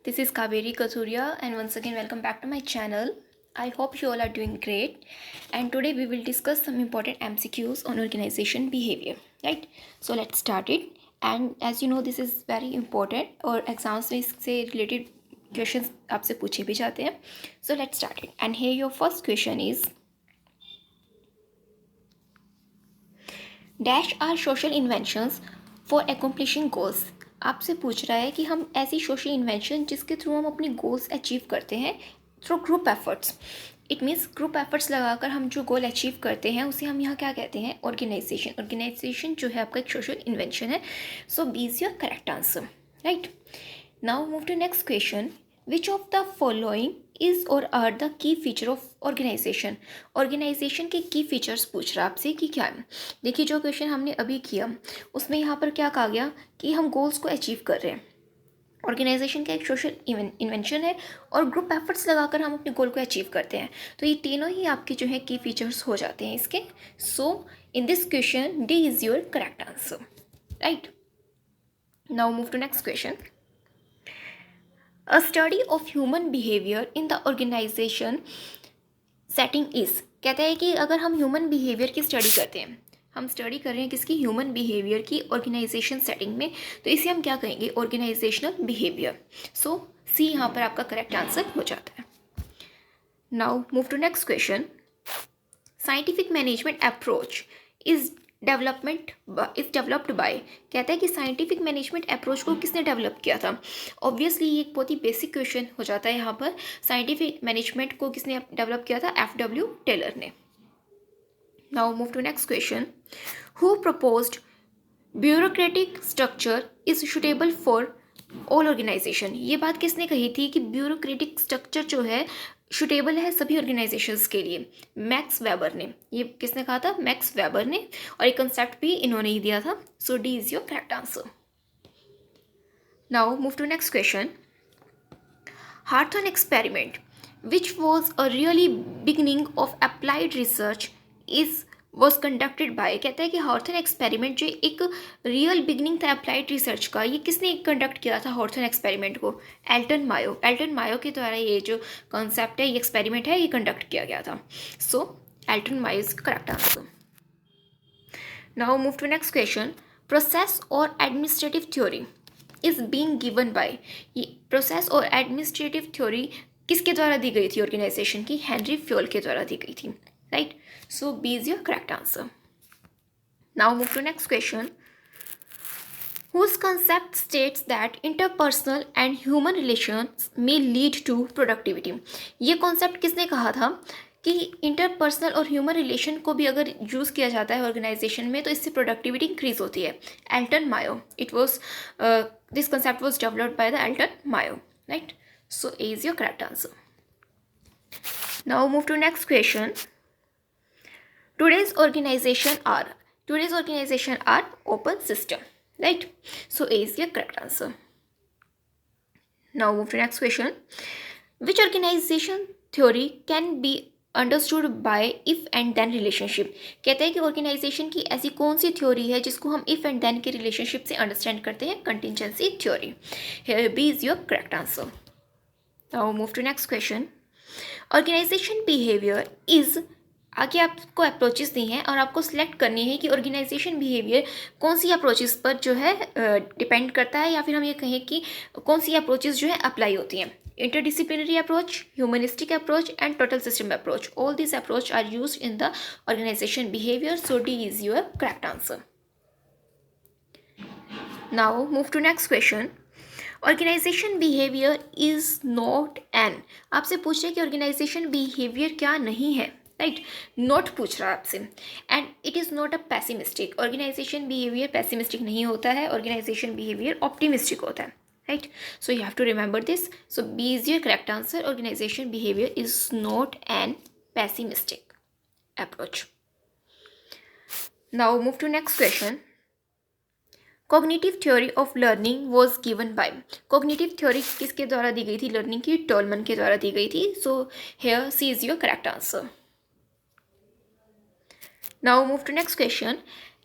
This is Kaveri Kathuria and once again welcome back to my channel. I hope you all are doing great, and today we will discuss some important MCQs on organization behavior, right? So let's start it. And as you know, this is very important और exams में इससे related questions आपसे पूछे भी जाते हैं. So let's start it. And here your first question is, dash are social inventions for accomplishing goals. आपसे पूछ रहा है कि हम ऐसी सोशल इन्वेंशन जिसके थ्रू हम अपनी गोल्स अचीव करते हैं through group efforts. It means group efforts लगाकर हम जो गोल अचीव करते हैं उसे हम यहाँ क्या कहते हैं? ऑर्गेनाइजेशन. ऑर्गेनाइजेशन जो है आपका एक सोशल इन्वेंशन है. So B is your correct answer, right. Now move to next question. Which of the following is और are the key feature of organization. Organization के की फीचर्स पूछ रहा है आपसे कि क्या है. देखिए, जो क्वेश्चन हमने अभी किया उसमें यहाँ पर क्या कहा गया कि हम गोल्स को अचीव कर रहे हैं. ऑर्गेनाइजेशन का एक सोशल इन्वेंशन है और ग्रुप एफर्ट्स लगाकर हम अपने गोल को अचीव करते हैं. तो ये तीनों ही आपके जो है की फीचर्स हो जाते हैं इसके. So in this question D is your correct answer, right. Now move to next question. A study of human behavior in the organization setting is. कहता है कि अगर हम ह्यूमन बिहेवियर की स्टडी करते हैं, हम स्टडी कर रहे हैं किसकी? ह्यूमन बिहेवियर की ऑर्गेनाइजेशन सेटिंग में, तो इसे हम क्या कहेंगे? Organisational behaviour. सो सी यहाँ पर आपका करेक्ट आंसर हो जाता है. Now move to next question. Scientific management approach is developed by. कहता है कि साइंटिफिक मैनेजमेंट अप्रोच को किसने डेवलप किया था? ऑब्वियसली ये एक बहुत ही बेसिक क्वेश्चन हो जाता है यहाँ पर. साइंटिफिक मैनेजमेंट को किसने डेवलप किया था? F.W. टेलर ने. Now move to next question. Who proposed bureaucratic structure is suitable for all organisation. ये बात किसने कही थी कि ब्यूरोक्रेटिक स्ट्रक्चर जो है सुटेबल है सभी ऑर्गेनाइजेशंस के लिए? मैक्स वेबर ने. ये किसने कहा था? मैक्स वेबर ने. और ये कंसेप्ट भी इन्होंने ही दिया था. So D is your correct answer. Now move to next question. हार्थन experiment which was a really beginning of applied research is was conducted by. कहता है कि हार्थन एक्सपेरिमेंट जो एक रियल बिगनिंग था अप्लाइड रिसर्च का, ये किसने कंडक्ट किया था हार्थन एक्सपेरिमेंट को? Elton Mayo. एल्टन मायो के द्वारा ये जो कॉन्सेप्ट है, ये एक्सपेरिमेंट है, ये कंडक्ट किया गया था. So Elton Mayo is correct answer. Now move to next question. Process और administrative theory is being given by. ये प्रोसेस और एडमिनिस्ट्रेटिव थ्योरी किसके द्वारा दी गई थी ऑर्गेनाइजेशन की? हेनरी फ्योल के द्वारा दी गई थी, right? So B is your correct answer. Now move to next question. Whose concept states that interpersonal and human relations may lead to productivity. ये कॉन्सेप्ट किसने कहा था कि इंटरपर्सनल और ह्यूमन रिलेशन को भी अगर यूज़ किया जाता है ऑर्गेनाइजेशन में तो इससे प्रोडक्टिविटी इंक्रीज होती है? Elton Mayo. It was this concept was developed by the Elton Mayo, right. So A is your correct answer. Now move to next question. Today's organization are open system, right? So A is your correct answer. Now move to next question. Which organization theory can be understood by if and then relationship. कहता है कि organisation की ऐसी कौन सी theory है जिसको हम if and then के रिलेशनशिप से अंडरस्टैंड करते हैं? Contingency theory. Here B is your correct answer. Now move to next question. Organisation behaviour is. आगे आपको अप्रोचेस दी हैं और आपको सिलेक्ट करनी है कि ऑर्गेनाइजेशन बिहेवियर कौन सी अप्रोचेस पर जो है डिपेंड करता है, या फिर हम ये कहें कि कौन सी अप्रोचेस जो है अप्लाई होती हैं. Interdisciplinary approach, humanistic approach and total system approach. All this approach are used in the organisation behaviour. So D is your correct answer. Now move to next question. Organisation behaviour is not an. आपसे पूछ रहे कि organisation behaviour क्या नहीं है, right. Not पूछ रहा है आपसे. And it is not a pessimistic. Organisation behaviour pessimistic नहीं होता है. ऑर्गेनाइजेशन बिहेवियर ऑप्टिमिस्टिक होता है, right. So you have to remember this. So B is your correct answer. Organisation behaviour is not an pessimistic approach. Now move to next question. Cognitive theory of learning was given by. Cognitive theory किसके द्वारा दी गई थी learning की? टॉलमन के द्वारा दी गई थी. So here C is your correct answer. Now move to next question.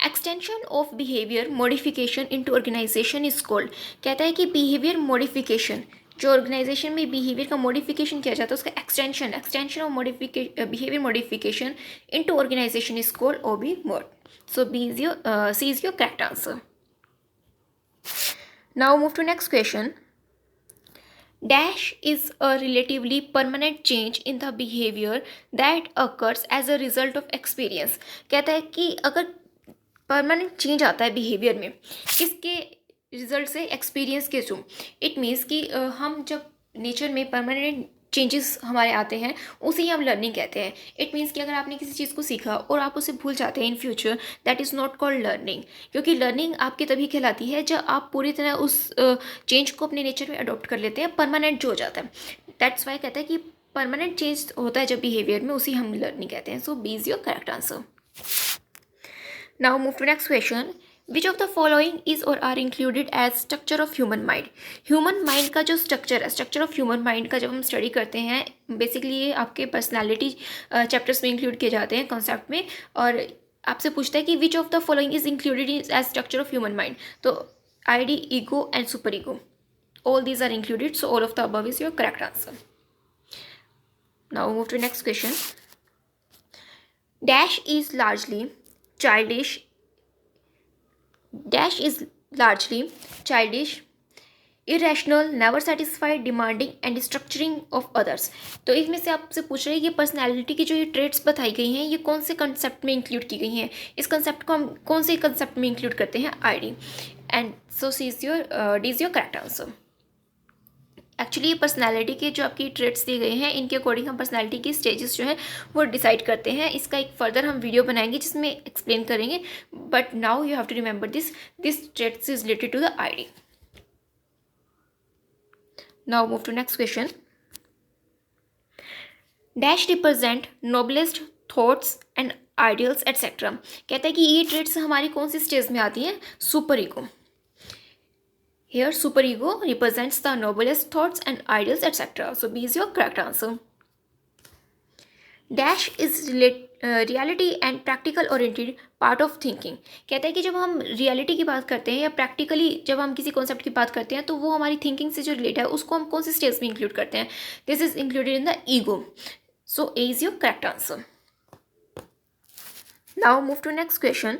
Extension of behaviour modification into organisation is called. कहता है कि बिहेवियर मॉडिफिकेशन जो ऑर्गेनाइजेशन में बिहेवियर का मॉडिफिकेशन किया जाता है उसका extension of modification behaviour modification into organisation is called OB mod. So C is your correct answer. Now move to next question. Dash is a relatively permanent change in the behavior that occurs as a result of experience. कहता है कि अगर permanent change आता है behaviour में किसके result से, experience के थ्रू. इट मीन्स कि हम जब नेचर में परमानेंट चेंजेस हमारे आते हैं उसे ही हम लर्निंग कहते हैं. इट मीन्स कि अगर आपने किसी चीज़ को सीखा और आप उसे भूल जाते हैं in future, that is not called learning. क्योंकि लर्निंग आपकी तभी कहलाती है जब आप पूरी तरह उस चेंज को अपने नेचर में अडॉप्ट कर लेते हैं, परमानेंट जो हो जाता है. दैट्स वाई कहता है कि परमानेंट चेंज होता है जब बिहेवियर में, उसी हम लर्निंग कहते हैं. So B is your correct answer. Now move to next question. Which of the following is or are included as structure of human mind? Human mind का जो स्ट्रक्चर है, स्ट्रक्चर ऑफ ह्यूमन माइंड का जब हम study करते हैं, basically ये आपके पर्सनालिटी चैप्टर्स में इंक्लूड किए जाते हैं कॉन्सेप्ट में. और आपसे पूछता है कि which of the following is included as structure of human mind. तो id, ego and superego, all these are included. So all of the above is your correct answer. Now move to next question. Dash is largely childish, irrational, never satisfied, demanding and structuring of others. तो इसमें से आपसे पूछ रहे हैं ये personality की जो ये ट्रेट्स बताई गई हैं ये कौन से कंसेप्ट में इंक्लूड की गई हैं. इस कंसेप्ट को हम कौन से कंसेप्ट में इंक्लूड करते हैं? ID. And so D is your correct answer. Actually ये पर्सनैलिटी के जो आपकी ट्रेट्स दिए गए हैं इनके अकॉर्डिंग हम पर्सनैलिटी की स्टेजेस जो हैं वो डिसाइड करते हैं. इसका एक फर्दर हम वीडियो बनाएंगे जिसमें एक्सप्लेन करेंगे. But now you have to remember this traits is related to the id. Now move to next question. Dash represent noblest thoughts and ideals etcetera. कहता है कि ये ट्रेट्स हमारी कौन सी स्टेज में आती हैं? Super ego. Here, superego represents the noblest thoughts and ideals, etc. So, B is your correct answer. Dash is reality and practical oriented part of thinking. कहता है कि जब हम रियलिटी की बात करते हैं या प्रैक्टिकली जब हम किसी कॉन्सेप्ट की बात करते हैं तो वो हमारी थिंकिंग से जो रिलेट है उसको हम कौन सी स्टेज में इंक्लूड करते हैं? This is included in the ego. So A is your correct answer. Now move to next question.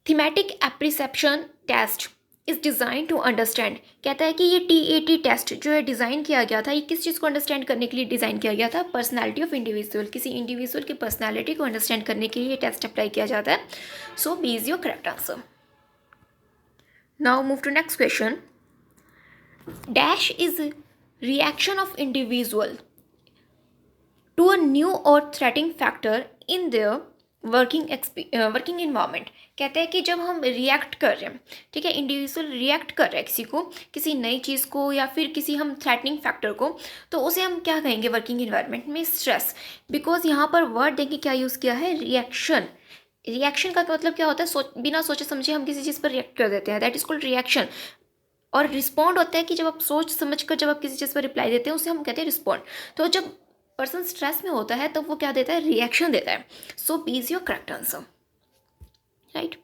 Thematic apperception test is design to understand. कहता है कि ये TAT टेस्ट जो है डिज़ाइन किया गया था, ये किस चीज़ को अंडरस्टैंड करने के लिए डिज़ाइन किया गया था? Personality of individual. किसी इंडिविजुअल की पर्सनालिटी को अंडरस्टैंड करने के लिए ये टेस्ट अप्लाई किया जाता है. So B is your correct answer. Now move to next question. Dash is reaction of individual to a new और threatening factor in their working environment. कहते हैं कि जब हम रिएक्ट कर रहे हैं, ठीक है, इंडिविजुअल रिएक्ट कर रहे हैं किसी नई चीज़ को या फिर किसी हम थ्रेटनिंग फैक्टर को, तो उसे हम क्या कहेंगे वर्किंग इन्वायरमेंट में? स्ट्रेस. बिकॉज यहाँ पर वर्ड देखिए क्या यूज़ किया है? रिएक्शन. रिएक्शन का मतलब क्या होता है? बिना सोचे समझे हम किसी चीज़ पर रिएक्ट कर देते हैं, दैट इज कॉल्ड रिएक्शन. और रिस्पॉन्ड होता है कि जब आप सोच समझ कर जब आप किसी चीज़ पर रिप्लाई देते हैं उसे हम कहते हैं रिस्पॉन्ड. तो जब पर्सन स्ट्रेस में होता है तब वो क्या देता है? रिएक्शन देता है. So B is your correct answer. Right.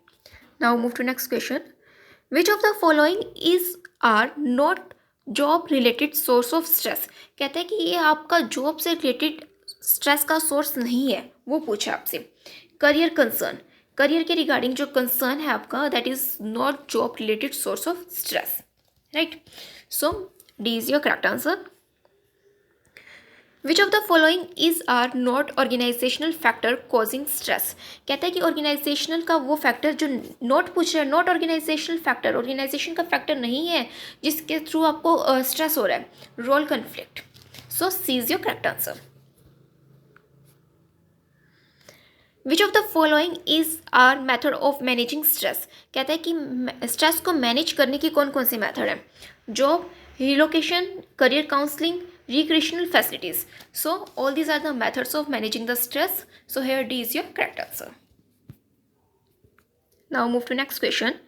Now move to next question. Which of the following is are not job related source of stress. कहता है कि ये आपका जॉब से रिलेटेड स्ट्रेस का सोर्स नहीं है. वो पूछा आपसे. Career concern. करियर के रिगार्डिंग जो कंसर्न है आपका, that is not job related source of stress. Right. So D is your correct answer. Which of the following is are not organisational factor causing stress. कहता है कि organisational का वो factor जो नॉट पूछ रहा है, नॉट ऑर्गेनाइजेशनल फैक्टर, ऑर्गेनाइजेशन का फैक्टर नहीं है जिसके थ्रू आपको स्ट्रेस हो रहा है. Role conflict. So C is your correct answer. Which of the following is are method of managing stress. कहता है कि स्ट्रेस को मैनेज करने की कौन कौन सी मेथड है? Job, relocation, career counselling, recreational facilities. So all these are the methods of managing the stress. So here D is your correct answer. Now move to next question.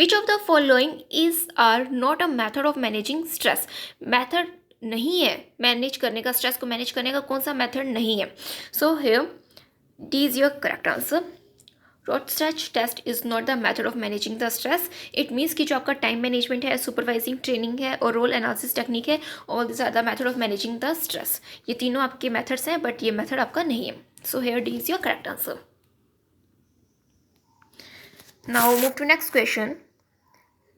Which of the following is are not a method of managing stress. Method नहीं है manage करने का, stress को manage करने का कौन सा method नहीं है? So here D is your correct answer. Rorschach test is not the method of managing the stress. It means कि जो आपका टाइम मैनेजमेंट है, सुपरवाइजिंग ट्रेनिंग है और रोल एनालिसिस टेक्निक है, all this are the method of managing the stress. ये तीनों आपके मेथड्स हैं, बट ये मेथड आपका नहीं है. So hair D is your correct answer. Now move to next question.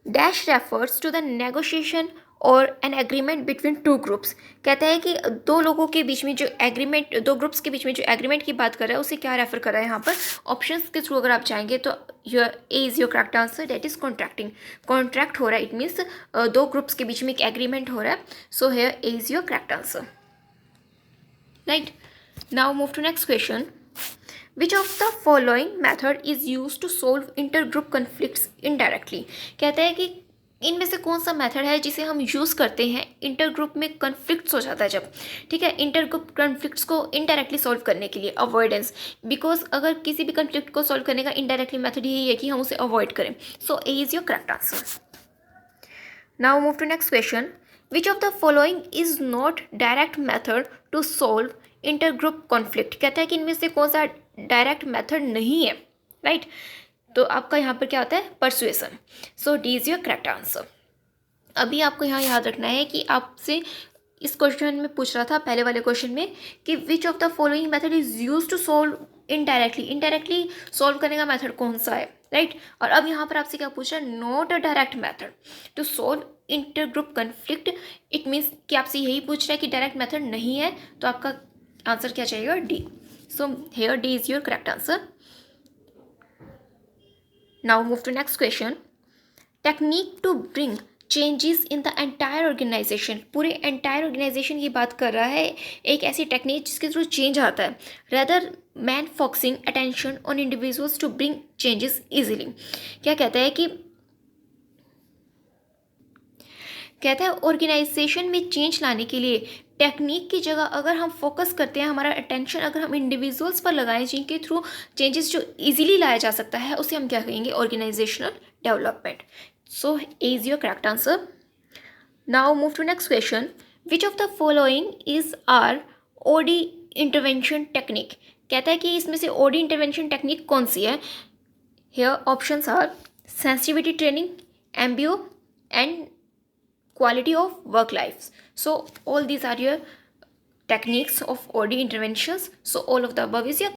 Dash refers to the negotiation और an agreement between two groups. कहता है कि दो लोगों के बीच में जो एग्रीमेंट, दो ग्रुप्स के बीच में जो एग्रीमेंट की बात कर रहा है उसे क्या रेफर कर रहा है यहाँ पर. ऑप्शंस के थ्रू अगर आप जाएंगे तो your A is your correct answer. That is contracting. Contract हो रहा है, इट मीन्स दो ग्रुप्स के बीच में एक एग्रीमेंट हो रहा है. So here A is your correct answer. Right. Now move to next question. Which of the following method is used to solve intergroup conflicts indirectly? कहता है कि इनमें से कौन सा मेथड है जिसे हम यूज़ करते हैं इंटरग्रुप में कन्फ्लिक्ट्स हो जाता है जब. ठीक है, इंटरग्रुप कन्फ्लिक्ट्स को इनडायरेक्टली सॉल्व करने के लिए अवॉइडेंस. बिकॉज अगर किसी भी कन्फ्लिक्ट को सॉल्व करने का इनडायरेक्टली मेथड यही है कि हम उसे अवॉइड करें. So A is your correct answer. Now move to next question. Which of the following is not direct method to solve intergroup conflict. कहता है कि इनमें से कौन सा डायरेक्ट मेथड नहीं है. राइट. तो आपका यहाँ पर क्या होता है, persuasion. So D is your correct answer. अभी आपको यहाँ याद रखना है कि आपसे इस क्वेश्चन में पूछ रहा था पहले वाले क्वेश्चन में कि which of the following method is use to solve indirectly. Indirectly solve करने का मेथड कौन सा है. राइट. और अब यहाँ पर आपसे क्या पूछ रहा है, not a direct method to solve intergroup conflict. It means कि आपसे यही पूछ रहा है कि डायरेक्ट मेथड नहीं है, तो आपका आंसर क्या चाहिएगा, D. So here D is your correct answer. Now move to next question. Technique to bring changes in the entire organization. पूरे entire organization की बात कर रहा है. एक ऐसी टेक्निक जिसके थ्रू चेंज आता है. Rather man focusing attention on individuals to bring changes easily. क्या कहता है कि कहता है ऑर्गेनाइजेशन में चेंज लाने के लिए टेक्निक की जगह अगर हम फोकस करते हैं, हमारा अटेंशन अगर हम इंडिविजुअल्स पर लगाएं जिनके थ्रू चेंजेस जो इजीली लाया जा सकता है, उसे हम क्या कहेंगे, organizational development. So A is your correct answer. Now move to next question. Which of the following is are OD intervention technique. कहता है कि इसमें से ओडी इंटरवेंशन टेक्निक कौन सी है. Here options are sensitivity training, MBO and quality of work lives. So all these are your techniques of OD interventions. So all of the above is your